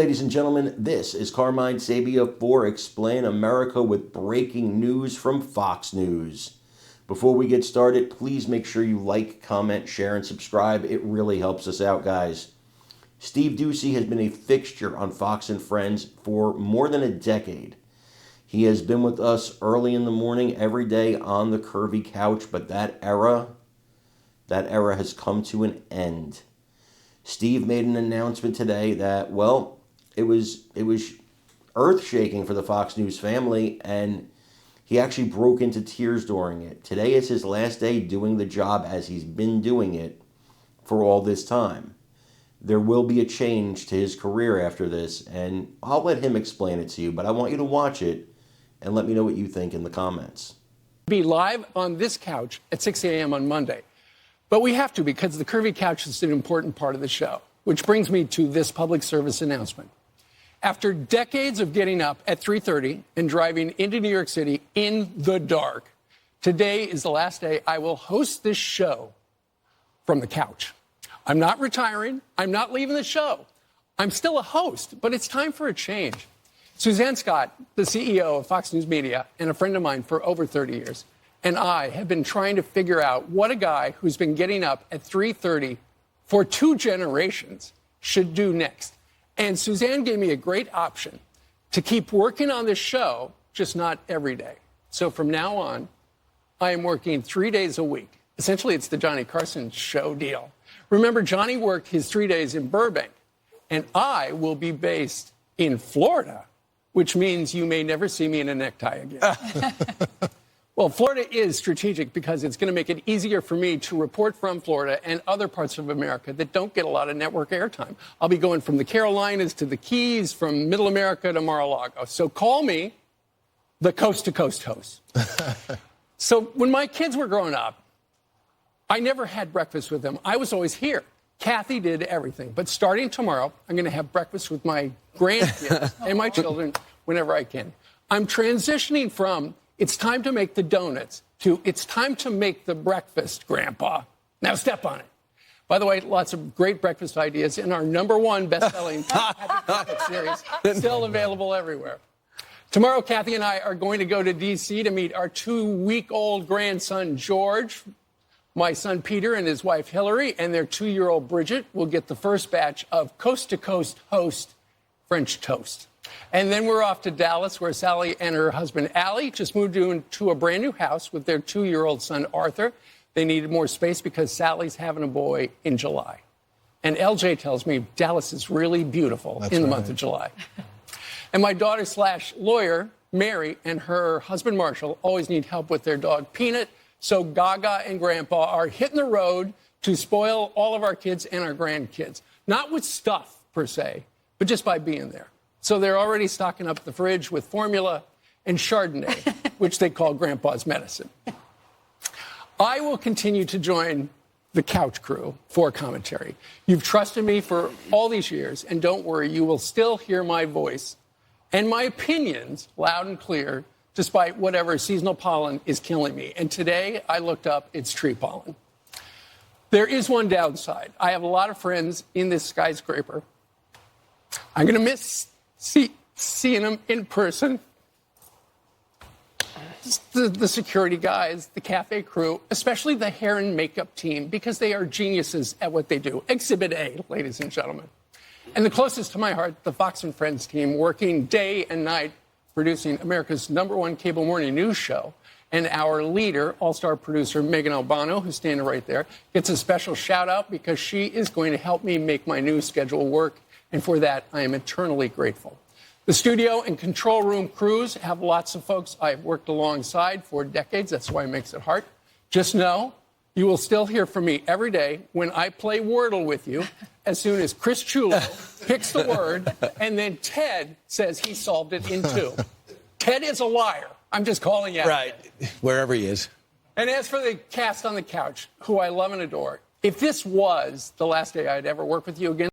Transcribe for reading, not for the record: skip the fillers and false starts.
ladies and gentlemen, this is Carmine Sabia for Explain America with breaking news from Fox News. Before we get started, please make sure you like, comment, share, and subscribe. It really helps us out, guys. Steve Doocy has been a fixture on Fox and Friends for more than a decade. He has been with us early in the morning, every day on the curvy couch, but that era has come to an end. Steve made an announcement today that, well, it was earth-shaking for the Fox News family, and he actually broke into tears during it. Today is his last day doing the job as he's been doing it for all this time. There will be a change to his career after this, and I'll let him explain it to you, but I want you to watch it and let me know what you think in the comments. Be live on this couch at 6 a.m. on Monday. But we have to, because the curvy couch is an important part of the show, which brings me to this public service announcement. After decades of getting up at 3:30 and driving into New York City in the dark, today is the last day I will host this show from the couch. I'm not retiring. I'm not leaving the show. I'm still a host, but it's time for a change. Suzanne Scott, the CEO of Fox News Media and a friend of mine for over 30 years, and I have been trying to figure out what a guy who's been getting up at 3:30 for 2 generations should do next. And Suzanne gave me a great option to keep working on this show, just not every day. So from now on, I am working 3 days a week. Essentially, it's the Johnny Carson show deal. Remember, Johnny worked his 3 days in Burbank, and I will be based in Florida, which means you may never see me in a necktie again. Well, Florida is strategic because it's going to make it easier for me to report from Florida and other parts of America that don't get a lot of network airtime. I'll be going from the Carolinas to the Keys, from Middle America to Mar-a-Lago. So call me the coast-to-coast host. So when my kids were growing up, I never had breakfast with them. I was always here. Kathy did everything. But starting tomorrow, I'm going to have breakfast with my grandkids and my children whenever I can. I'm transitioning from it's time to make the donuts to it's time to make the breakfast, Grandpa. Now step on it. By the way, lots of great breakfast ideas in our #1 best-selling Happy Breakfast series, still available everywhere. Tomorrow, Kathy and I are going to go to D.C. to meet our 2-week-old grandson, George. My son, Peter, and his wife, Hillary, and their 2-year-old, Bridget, will get the first batch of coast-to-coast host French toast. And then we're off to Dallas, where Sally and her husband, Allie, just moved into a brand-new house with their 2-year-old son, Arthur. They needed more space because Sally's having a boy in July. And LJ tells me Dallas is really beautiful in the month of July. And my daughter/lawyer, Mary, and her husband, Marshall, always need help with their dog, Peanut. So Gaga and Grandpa are hitting the road to spoil all of our kids and our grandkids. Not with stuff, per se, but just by being there. So they're already stocking up the fridge with formula and Chardonnay, which they call Grandpa's medicine. I will continue to join the couch crew for commentary. You've trusted me for all these years, and don't worry, you will still hear my voice and my opinions loud and clear, despite whatever seasonal pollen is killing me. And today, I looked up, it's tree pollen. There is one downside. I have a lot of friends in this skyscraper. I'm going to miss seeing them in person. The security guys, the cafe crew, especially the hair and makeup team, because they are geniuses at what they do. Exhibit A, ladies and gentlemen. And the closest to my heart, the Fox and Friends team, working day and night, producing America's #1 cable morning news show. And our leader, all-star producer Megan Albano, who's standing right there, gets a special shout-out because she is going to help me make my news schedule work. And for that, I am eternally grateful. The studio and control room crews have lots of folks I've worked alongside for decades. That's why it makes it hard. Just know you will still hear from me every day when I play Wordle with you, as soon as Chris Chulo picks the word, and then Ted says he solved it in 2. Ted is a liar. I'm just calling you out. Right, wherever he is. And as for the cast on the couch, who I love and adore, if this was the last day I'd ever work with you again,